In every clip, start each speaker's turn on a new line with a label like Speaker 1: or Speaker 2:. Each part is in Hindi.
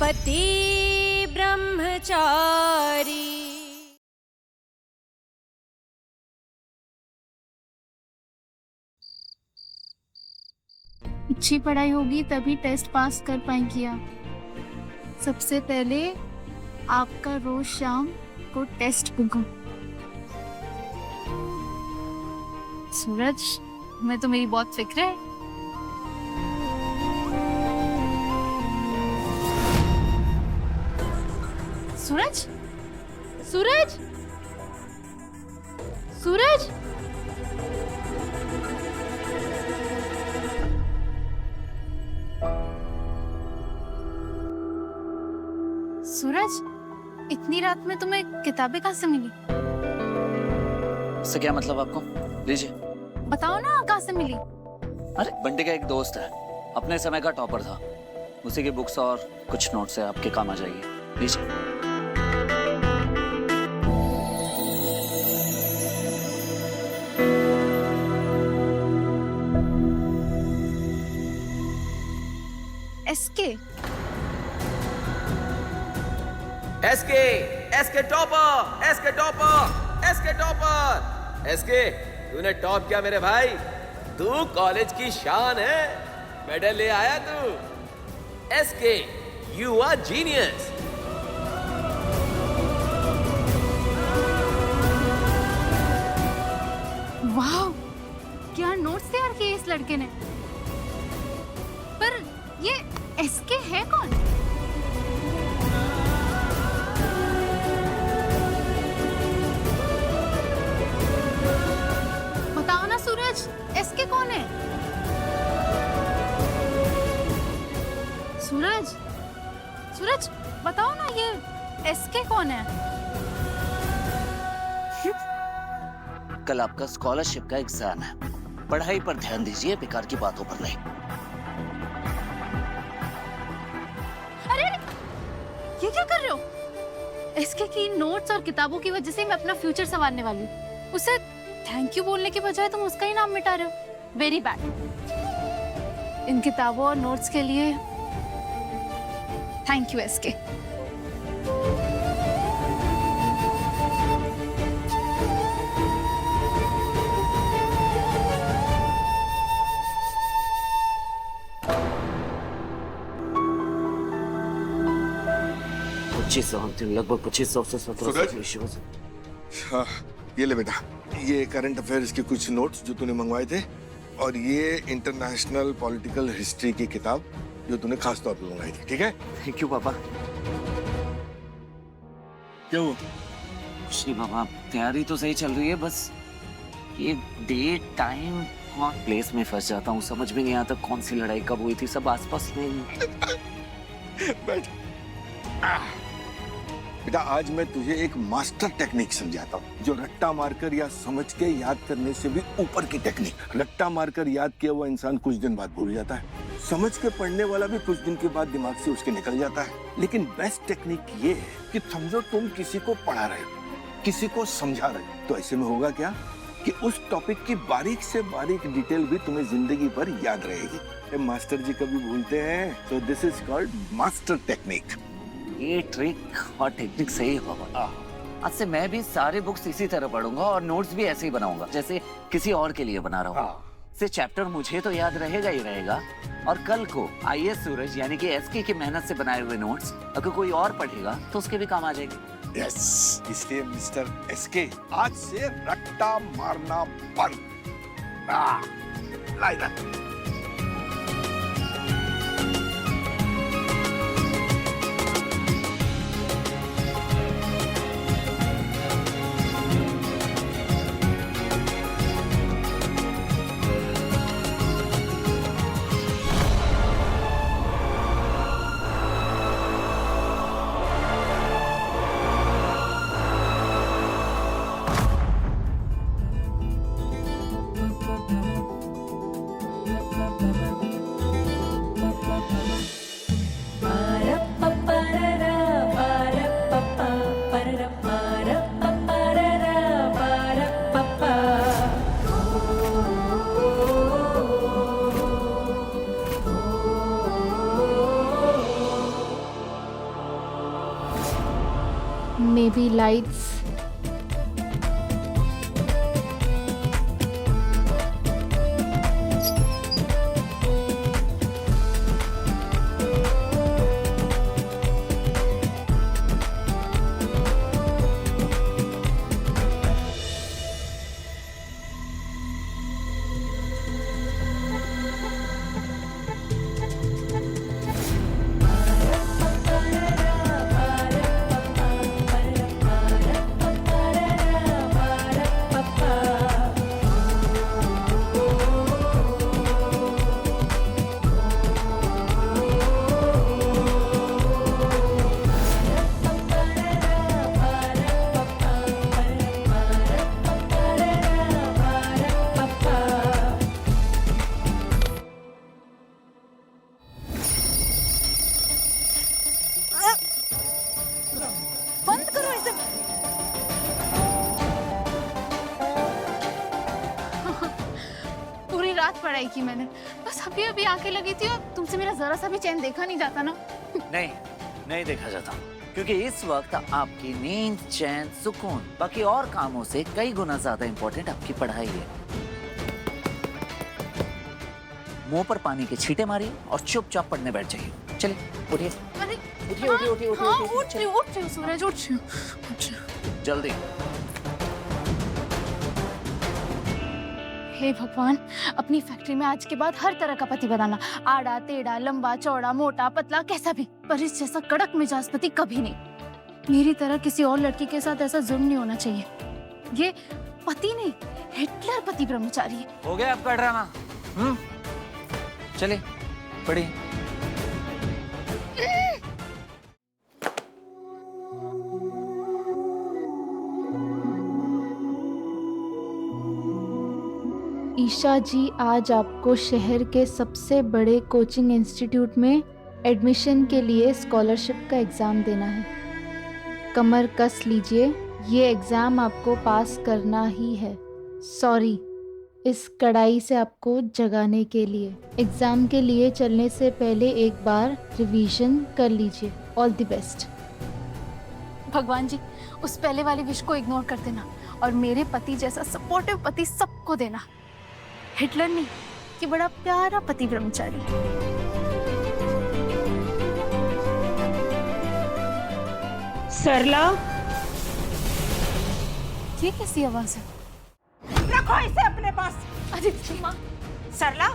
Speaker 1: पति ब्रह्मचारी।
Speaker 2: अच्छी पढ़ाई होगी तभी टेस्ट पास कर पाएंगी आप। सबसे पहले आपका रोज शाम को टेस्ट होगा। सूरज, मैं तो मेरी बहुत फिक्र है। सूरज, सूरज, सूरज, सूरज, इतनी रात में तुम्हें किताबें कहाँ से मिली?
Speaker 3: इससे क्या मतलब आपको? लीजिए।
Speaker 2: बताओ ना कहाँ से मिली?
Speaker 3: अरे बंटी का एक दोस्त है, अपने समय का टॉपर था, उसी की बुक्स और कुछ नोट्स है, आपके काम आ जाएगी। लीजिए।
Speaker 2: SK,
Speaker 4: SK, SK topper, SK topper, SK topper, SK, तूने टॉप किया मेरे भाई। तू कॉलेज की शान है, मेडल ले आया तू। SK, you are genius.
Speaker 2: वाह, क्या नोट्स तैयार किए इस लड़के ने। पर ये एसके है कौन? बताओ ना सूरज, एसके कौन है? सूरज, सूरज, बताओ ना ये एसके कौन है?
Speaker 3: कल आपका स्कॉलरशिप का एग्जाम है, पढ़ाई पर ध्यान दीजिए, बेकार की बातों पर नहीं।
Speaker 2: अरे ये क्या कर रहे हो? एसके की नोट्स और किताबों की वजह से मैं अपना फ्यूचर संवारने वाली हूँ। उसे थैंक यू बोलने के बजाय तुम उसका ही नाम मिटा रहे हो। Very bad. इन किताबों और नोट्स के लिए थैंक यू एसके।
Speaker 3: लगभग 2500 से 1700 इश्यूज।
Speaker 5: हाँ, ये ले बेटा, ये करंट अफेयर्स के कुछ नोट्स जो तूने मंगवाए थे, और ये इंटरनेशनल पॉलिटिकल हिस्ट्री की किताब जो तूने खास तौर पर मंगवाई थी। ठीक है?
Speaker 3: थैंक यू पापा।
Speaker 5: क्या हुआ?
Speaker 3: कुछ नहीं पापा, तैयारी तो सही चल रही है, बस ये डेट, टाइम और प्लेस में फंस जाता हूँ, समझ में नहीं आता कौन सी लड़ाई कब हुई थी, सब आसपास में।
Speaker 5: बैठ। बेटा, आज मैं तुझे एक मास्टर टेक्निक समझाता हूँ, जो रट्टा मारकर या समझ के याद करने से भी ऊपर की टेक्निक। रट्टा मारकर याद किया हुआ इंसान कुछ दिन बाद भूल जाता है, समझ के पढ़ने वाला भी कुछ दिन के बाद दिमाग से उसके निकल जाता है। लेकिन बेस्ट टेक्निक ये है कि समझो तुम किसी को पढ़ा रहे हो, किसी को समझा रहे हो, तो ऐसे में होगा क्या कि उस टॉपिक की बारीक से बारीक डिटेल भी तुम्हें जिंदगी भर याद रहेगी। मास्टर जी कभी भूलते हैं, तो this is called master technique.
Speaker 3: ये ट्रिक और टेक्निक सही होगा। आज से मैं भी सारे बुक्स इसी तरह पढ़ूंगा और नोट्स भी ऐसे ही बनाऊंगा जैसे किसी और के लिए बना रहा हूँ। से चैप्टर मुझे तो याद रहेगा ही रहेगा, और कल को आईएएस सूरज यानी कि एसके की मेहनत से बनाए हुए नोट्स अगर कोई और पढ़ेगा तो उसके भी काम आ जाएंगे।
Speaker 5: यस, इसलिए मिस्टर एसके, आज से रट्टा मारना बंद। लाई दैट।
Speaker 2: maybe lights. बंद करो इसे। पूरी रात पढ़ाई की मैंने, बस अभी अभी आंखें लगी थी और तुमसे मेरा जरा सा भी चैन देखा नहीं जाता ना।
Speaker 3: नहीं, नहीं देखा जाता, क्योंकि इस वक्त आपकी नींद, चैन, सुकून बाकी और कामों से कई गुना ज्यादा इम्पोर्टेंट आपकी पढ़ाई है। मुंह पर पानी के छींटे मारिए और चुपचाप पढ़ने बैठ जाइए। चलिए उठिए।
Speaker 2: अरे
Speaker 3: उठिए उठिए उठिए
Speaker 2: हाँ,
Speaker 3: उठिए
Speaker 2: उठ रही हूँ सूरज, उठ रही हूँ।
Speaker 3: जल्दी।
Speaker 2: हे भगवान, अपनी फैक्ट्री में आज के बाद हर तरह का पति बनाना, आड़ा टेढ़ा, लंबा चौड़ा, मोटा पतला, कैसा भी, पर इस जैसा कड़क मिजाज पति कभी नहीं। मेरी तरह किसी और लड़की के साथ ऐसा जुल्म नहीं होना चाहिए। ये पति नहीं, हिटलर पति ब्रह्मचारी है।
Speaker 3: हो गया आपका ड्रामा? चलिए पढ़िए।
Speaker 2: ईशा जी, आज आपको शहर के सबसे बड़े कोचिंग इंस्टीट्यूट में एडमिशन के लिए स्कॉलरशिप का एग्ज़ाम देना है। कमर कस लीजिए, ये एग्ज़ाम आपको पास करना ही है। सॉरी, इस कड़ाई से आपको जगाने के लिए। एग्ज़ाम के लिए चलने से पहले एक बार रिवीजन कर लीजिए। All the best. भगवान जी, उस पहले वाली विश को इग्नोर कर देना और मेरे पति जैसा सपोर्टिव पति सबको देना। हिटलर नहीं, कि बड़ा प्यारा पति ब्रह्मचारी।
Speaker 1: सरला,
Speaker 2: ये कैसी आवाज है?
Speaker 1: रखो इसे अपने पास।
Speaker 2: अदिति माँ।
Speaker 1: सरला,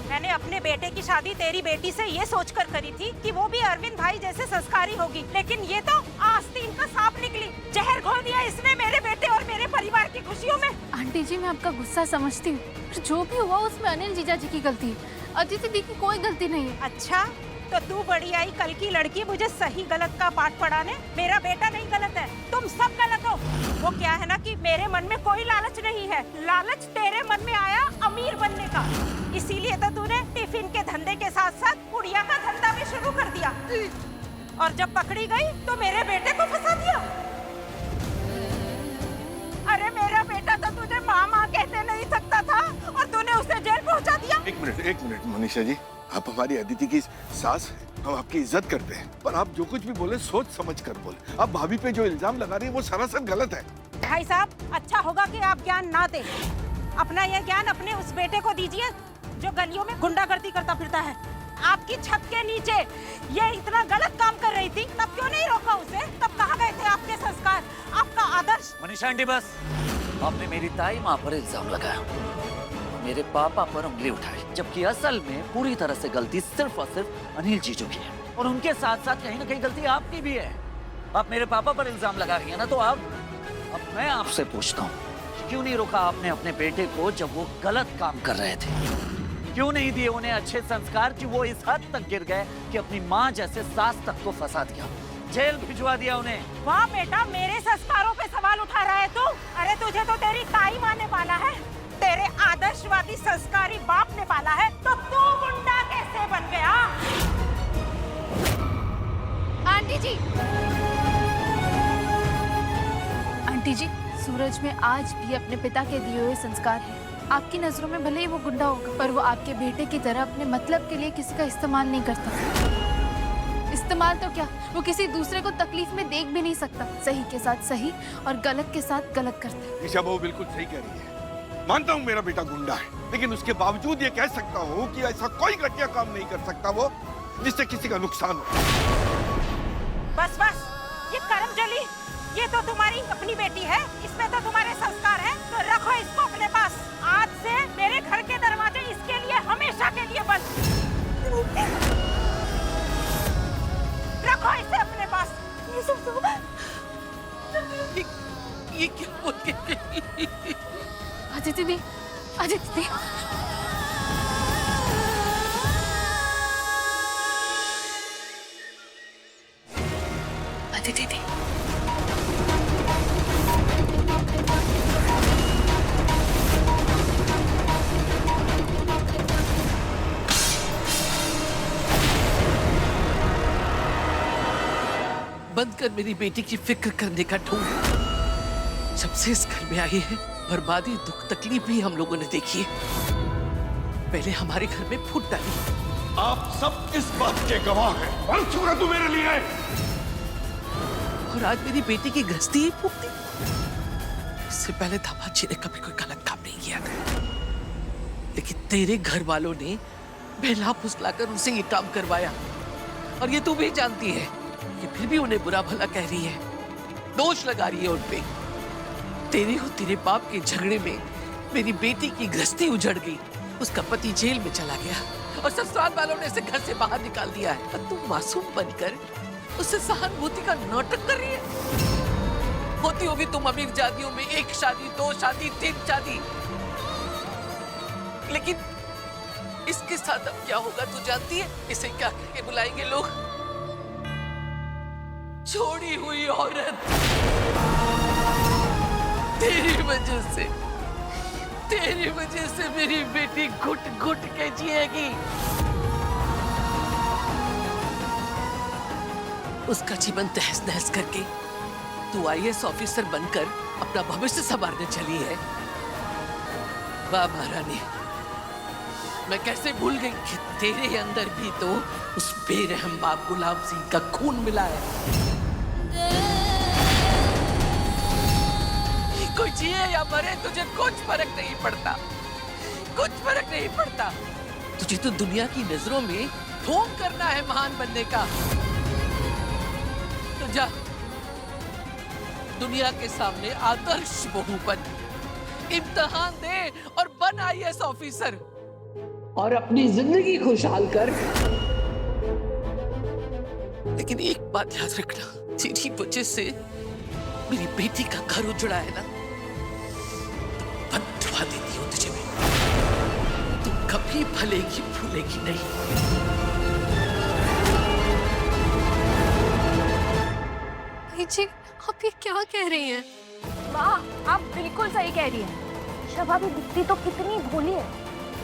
Speaker 1: मैंने अपने बेटे की शादी तेरी बेटी से ये सोचकर करी थी कि वो भी अरविंद भाई जैसे संस्कारी होगी, लेकिन ये तो आस्तीन का सांप निकली। जहर घोल दिया इसने मेरे बेटे और मेरे परिवार की खुशियों में।
Speaker 2: आंटी जी, मैं आपका गुस्सा समझती हूँ, पर जो भी हुआ उसमें अनिल जीजा जी की गलती है। अदिति दी की कोई गलती नहीं है।
Speaker 1: अच्छा, तो तू बड़ी आई कल की लड़की मुझे सही गलत का पाठ पढ़ाने। मेरा बेटा नहीं गलत है, तुम सब गलत हो। वो क्या है ना कि मेरे मन में कोई लालच नहीं है, लालच तेरे मन में आया अमीर बनने का। इसीलिए तो तूने टिफिन के धंधे के साथ साथ पुड़िया का धंधा भी शुरू कर दिया, और जब पकड़ी गई तो मेरे बेटे को फंसा दिया। अरे मेरा बेटा तो तुझे माँ माँ कहते नहीं सकता था और तूने उसे जेल पहुँचा दिया।
Speaker 5: एक मिनट मनीषा जी, आप हमारी अदिति की सास हैं, हम आपकी इज्जत करते हैं, पर आप जो कुछ भी बोले सोच समझ कर बोले। आप भाभी पे जो इल्जाम लगा रही है वो सरासर गलत है।
Speaker 1: भाई साहब, अच्छा होगा कि आप ज्ञान ना दें। अपना यह ज्ञान अपने उस बेटे को दीजिए जो गलियों में गुंडागर्दी करता फिरता है। आपकी छत के नीचे ये इतना गलत काम कर रही थी, तब क्यों नहीं रोका उसे? तब कहाँ गए थे आपके संस्कार, आपका आदर्श?
Speaker 3: मनीषा आंटी, बस। आपने मेरी ताई माँ पर इल्जाम लगाया, मेरे पापा पर उंगली उठाई, जबकि असल में पूरी तरह से गलती सिर्फ और सिर्फ अनिल जीजू की है, और उनके साथ साथ कहीं ना कहीं गलती आपकी भी है। आप मेरे पापा पर इल्जाम लगा रही है ना, तो अब मैं आपसे पूछता हूँ, क्यों नहीं रोका आपने अपने बेटे को जब वो गलत काम कर रहे थे? क्यों नहीं दिए उन्हें अच्छे संस्कार कि वो इस हद तक गिर गए कि अपनी माँ जैसे सास तक को फंसा दिया, जेल भिजवा दिया उन्हें?
Speaker 1: वाह बेटा, मेरे संस्कारों पे सवाल उठा रहा है तू? अरे तुझे तो तेरी ताई माँ ने पाला है, तेरे आदर्शवादी संस्कारी बाप ने पाला है, तो तू गुंडा कैसे बन गया?
Speaker 2: आंटी जी, आंटी जी, सूरज में आज भी अपने पिता के दिए हुए संस्कार हैं। आपकी नजरों में भले ही वो गुंडा होगा, पर वो आपके बेटे की तरह अपने मतलब के लिए किसी का इस्तेमाल नहीं करता। इस्तेमाल तो क्या, वो किसी दूसरे को तकलीफ में देख भी नहीं सकता। सही के साथ सही और गलत के साथ गलत करता है।
Speaker 5: ईशा बहू बिल्कुल सही कह रही है। मानता हूँ मेरा बेटा गुंडा है, लेकिन उसके बावजूद ये कह सकता हूँ कि ऐसा कोई घटिया काम नहीं कर सकता वो जिससे किसी का नुकसान हो।
Speaker 1: बस बस, ये करमजली, ये तो तुम्हारी अपनी बेटी है, इसमें तो तुम्हारे संस्कार हैं, तो रखो इसको अपने पास। आज से मेरे घर के दरवाजे इसके लिए हमेशा के लिए बंद। रखो इसे अपने पास।
Speaker 6: ये क्या हो गया?
Speaker 2: अदिति दी, अदिति दी। अदिति दी।
Speaker 6: बंद कर मेरी बेटी की फिक्र करने का ढोंग। जब से इस घर में आई है, बर्बादी दुख तकलीफ भी हम लोगों ने देखी है। पहले हमारे घर में फूट डाली।
Speaker 5: आप सब इस बात के गवाह हैं। और छुरा तू मेरे लिए।
Speaker 6: और आज मेरी बेटी की गृहस्थी ही फूक दी। इससे पहले दामाद जी ने कभी कोई गलत काम नहीं किया था, लेकिन तेरे घर वालों ने बहला फुसलाकर उनसे ये काम करवाया। और ये तू भी जानती है कि फिर भी उन्हें बुरा भला कह रही है, दोष लगा रही है उन पे। तेरे और तेरे बाप के झगड़े में मेरी बेटी की गृहस्थी उजड़ गई। उसका पति जेल में चला गया और ससुराल वालों ने इसे घर से बाहर निकाल दिया है। और तू मासूम बनकर उससे सहानुभूति का नाटक कर रही है। होती होगी तुम अमीर जातियों में 1 शादी, 2 शादी, 3 शादी, लेकिन इसके साथ अब क्या होगा तू जानती है? इसे क्या कह के बुलाएंगे लोग? छोड़ी हुई औरत। तेरी वजह से मेरी बेटी घुट घुट के जिएगी। उसका जीवन तहस नहस करके तू IAS ऑफिसर बनकर अपना भविष्य संवारने चली है। वाह महारानी, मैं कैसे भूल गई कि तेरे अंदर भी तो उस बेरहम बाप गुलाम सिंह का खून मिला है। कोई जिए या मरे तुझे कुछ फर्क नहीं पड़ता, कुछ फर्क नहीं पड़ता। तुझे तो दुनिया की नजरों में ढोंग करना है महान बनने का। तो जा दुनिया के सामने आदर्श बहू बन, इम्तिहान दे और बन IAS ऑफिसर और अपनी जिंदगी खुशहाल कर। लेकिन एक बात याद रखना, तेरी वजह से मेरी बेटी का घर उजड़ा है ना, तो बददुआ देती हूँ तुझे मैं। तू कभी भलेगी भूलेगी नहीं।
Speaker 2: जी आप ये क्या कह रही हैं?
Speaker 7: वाह, आप बिल्कुल सही कह रही हैं। शबा भी दिखती तो कितनी भोली है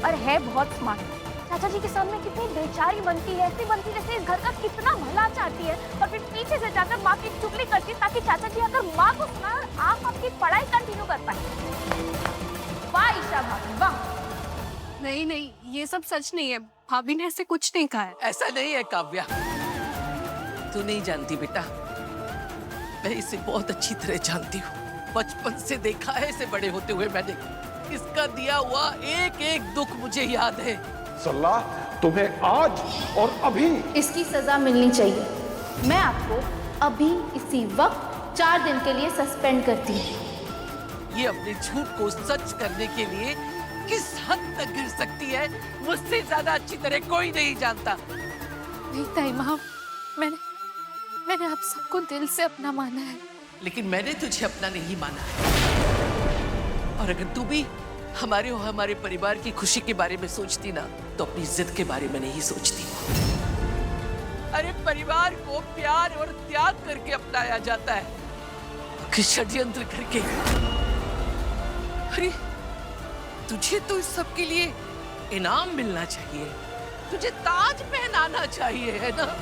Speaker 7: और है बहुत स्मार्ट। चाचा जी के सामने कितनी बेचारी बनती है, ऐसी बनती जैसे इस घर का कितना भला चाहती है, और फिर पीछे से जाकर माँ की चुगली करती ताकि चाचा जी अगर माँ को सुना आप आपकी पढ़ाई कंटिन्यू कर पाए। वाह ईशा भाभी वाह।
Speaker 2: नहीं नहीं, ये सब सच नहीं है। भाभी ने ऐसे कुछ नहीं कहा है।
Speaker 6: ऐसा नहीं है काव्या, तू नहीं जानती बेटा, मैं इसे बहुत अच्छी तरह जानती हूँ। बचपन से देखा है इसे बड़े होते हुए मैंने। इसका दिया हुआ एक एक दुख मुझे याद है।
Speaker 8: सल्ला तुम्हें आज और अभी
Speaker 7: इसकी सजा मिलनी चाहिए। मैं आपको अभी इसी वक्त 4 दिन के लिए सस्पेंड करती हूँ।
Speaker 6: ये अपने झूठ को सच करने के लिए किस हद तक गिर सकती है, मुझसे ज्यादा अच्छी तरह कोई नहीं जानता।
Speaker 2: नहीं ताई माँ, मैंने आप सबको दिल से अपना माना है।
Speaker 6: लेकिन मैंने तुझे अपना नहीं माना है। और अगर तू भी हमारे और हमारे परिवार की खुशी के बारे में सोचती ना, तो अपनी जिद के बारे में नहीं सोचती। अरे परिवार को प्यार और त्याग करके अपनाया जाता है, कि षड्यंत्र करके। अरे तुझे तो इस सब के लिए इनाम मिलना चाहिए, तुझे ताज पहनाना चाहिए, है ना?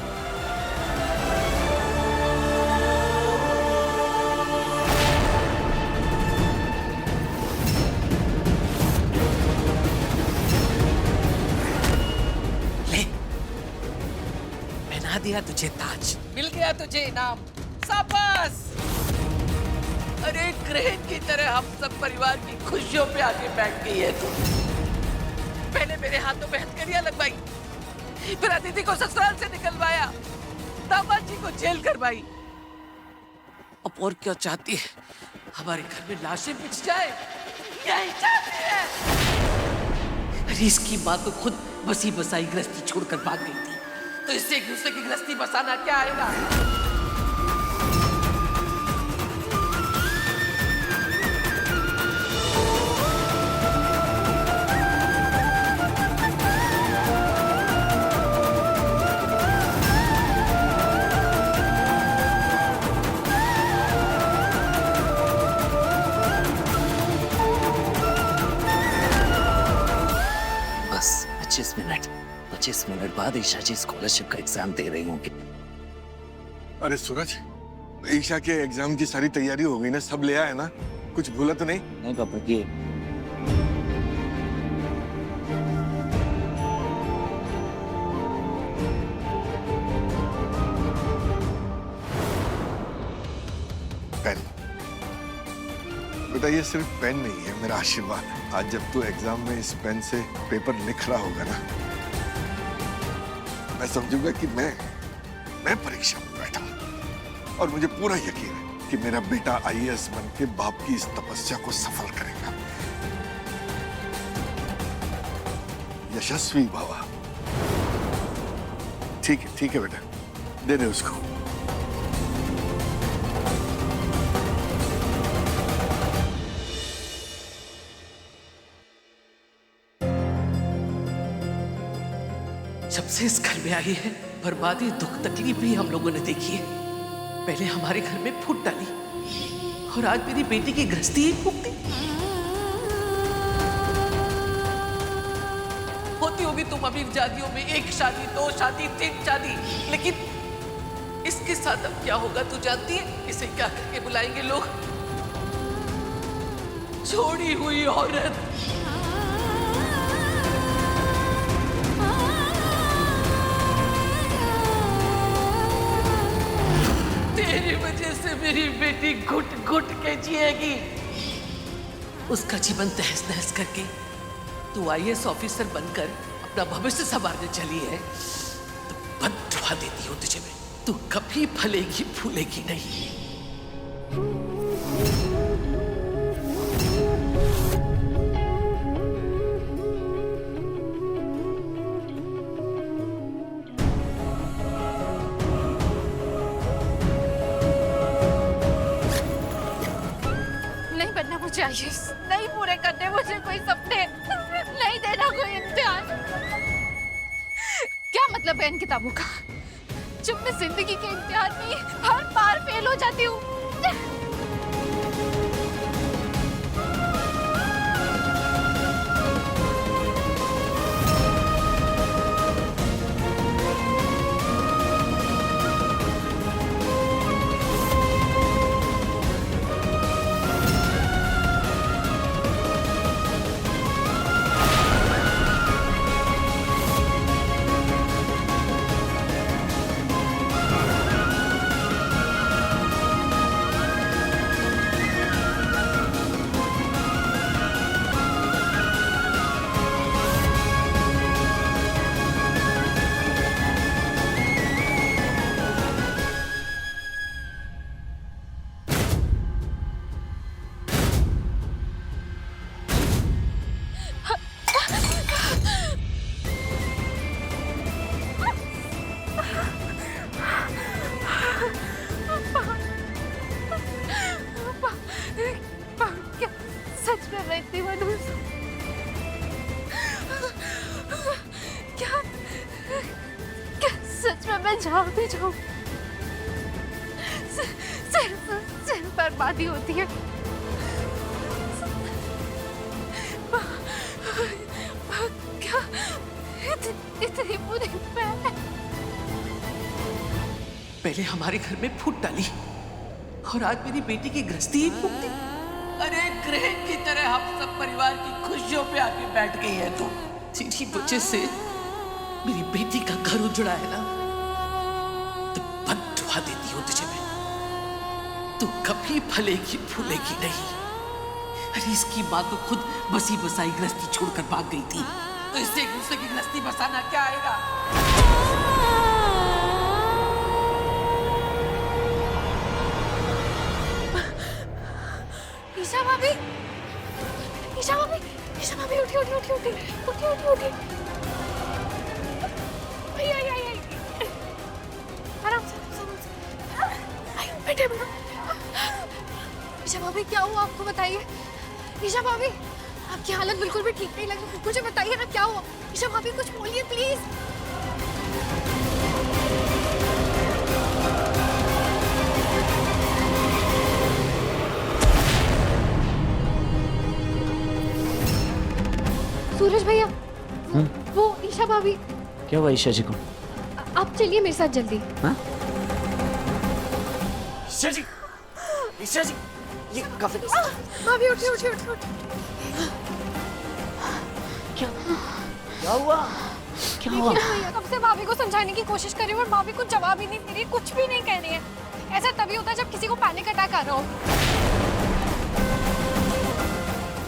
Speaker 6: दिया तुझे ताज, मिल गया तुझे इनाम, शाबाश। अरे ग्रहण की तरह हम सब परिवार की खुशियों पे आके बैठ गई है तू। पहले मेरे हाथों में हथकड़ियां लगवाई, फिर अदिति को ससुराल से निकलवाया, दामाद जी को जेल करवाई। अब और क्या चाहती है? हमारे घर में लाशें बिछ जाए, यही चाहती है। अरे इसकी माँ तो खुद बसी बसाई गृहस्थी छोड़कर भाग गई थी, तो इससे एक दूसरे की गृहस्थी बसाना क्या आएगा?
Speaker 3: बस 25 मिनट बाद ईशा जी स्कॉलरशिप का एग्जाम दे रही होंगी।
Speaker 5: अरे सूरज, ईशा के एग्जाम की सारी तैयारी हो गई ना? सब ले आया ना? कुछ भूला तो नहीं?
Speaker 3: नहीं पापा, ये
Speaker 5: पेन। बेटा ये सिर्फ पेन नहीं है, मेरा आशीर्वाद है। आज जब तू एग्जाम में इस पेन से पेपर लिख रहा होगा ना, मैं समझूंगा कि मैं परीक्षा में बैठा हूं। और मुझे पूरा यकीन है कि मेरा बेटा आईएएस बन के बाप की इस तपस्या को सफल करेगा। यशस्वी भवा। ठीक है बेटा, दे दे उसको।
Speaker 6: जब से इस घर में आई है, बर्बादी, दुख, तकलीफ भी हम लोगों ने देखी है। पहले हमारे घर में फूट डाली और आज मेरी बेटी की गृहस्थी ही फूक दी। होती होगी तुम अमीर जातियों में 1 शादी, 2 शादी, 3 शादी, लेकिन इसके साथ अब क्या होगा तू जानती है? इसे क्या करके बुलाएंगे लोग? छोड़ी हुई औरत। तेरी वजह से मेरी बेटी घुट घुट के जिएगी। उसका जीवन तहस नहस करके तू आईएएस ऑफिसर बनकर अपना भविष्य संवारने चली है, तो बददुआ देती हूँ तुझे मैं। तू कभी फलेगी फूलेगी नहीं।
Speaker 2: मुझे आईएएस नहीं पूरे करने, मुझे कोई सपने नहीं देना, कोई इम्तिहान। क्या मतलब है इन किताबों का, जब मैं जिंदगी के इम्तिहान में हर बार फेल हो जाती हूँ। जहाँ भी जाऊँ सिर्फ बर्बादी होती है। क्या इतनी बुरी
Speaker 6: पहले हमारे घर में फूट डाली और आज मेरी बेटी की गृहस्थी ही फूक दी। अरे ग्रहण की तरह हम सब परिवार की खुशियों पे आके बैठ गई है तू। तेरी वजह से मेरी बेटी का घर उजड़ा है ना, रही हूं तुझे मैं। तू कभी भलेगी भूलेगी नहीं। अरे इसकी माँ तो खुद बसी बसाई गृहस्थी छोड़कर भाग गई थी, तो इससे एक दूसरे की गृहस्थी बसाना क्या आएगा?
Speaker 7: ईशा भाभी, ईशा भाभी, ईशा भाभी उठी उठी उठी उठी उठी उठी उठी। आई आई आई आई। आराम से आराम से। आई बैठे बैठो। ईशा भाभी क्या हुआ आपको बताइए। ईशा भाभी आपकी हालत बिल्कुल भी ठीक नहीं लग रही, मुझे बताइए ना क्या हुआ। ईशा भाभी कुछ बोलिए प्लीज। सूरज भैया, वो ईशा भाभी।
Speaker 3: क्या हुआ ईशा जी को?
Speaker 7: आप चलिए मेरे साथ जल्दी।
Speaker 3: ईशा जी, ईशा जी, ये काफी
Speaker 7: भाभी उठी उठी उठी उठी।
Speaker 3: क्या हुआ? क्या हुआ?
Speaker 7: भैया कब से भाभी को समझाने की कोशिश कर रही हूँ और भाभी कुछ जवाब ही नहीं दे रही, कुछ भी नहीं कह रही है। ऐसा तभी होता है जब किसी को पैनिक अटैक आ रहा हो।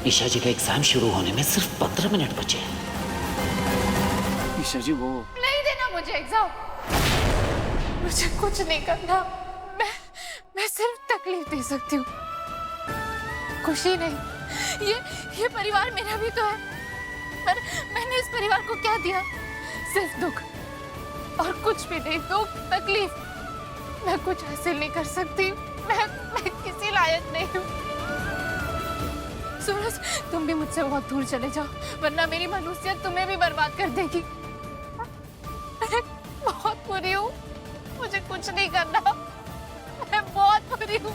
Speaker 3: ईशा जी का एग्जाम शुरू होने में सिर्फ 15 मिनट बचे हैं। ईशा जी वो
Speaker 7: नहीं देना मुझे एग्जाम, मुझे कुछ नहीं करना। मैं सिर्फ तकलीफ दे सकती हूँ, खुशी नहीं। ये परिवार मेरा भी तो है, पर मैंने इस परिवार को क्या दिया? सिर्फ दुख और कुछ भी नहीं। दुख, तकलीफ। मैं कुछ हासिल नहीं कर सकती, मैं किसी लायक नहीं हूँ। सूरज तुम भी मुझसे बहुत दूर चले जाओ, वरना मेरी मनुष्यत तुम्हें भी बर्बाद कर देगी। मैं बहुत बुरी हूँ, मुझे कुछ नहीं करना, मैं बहुत बुरी हूँ।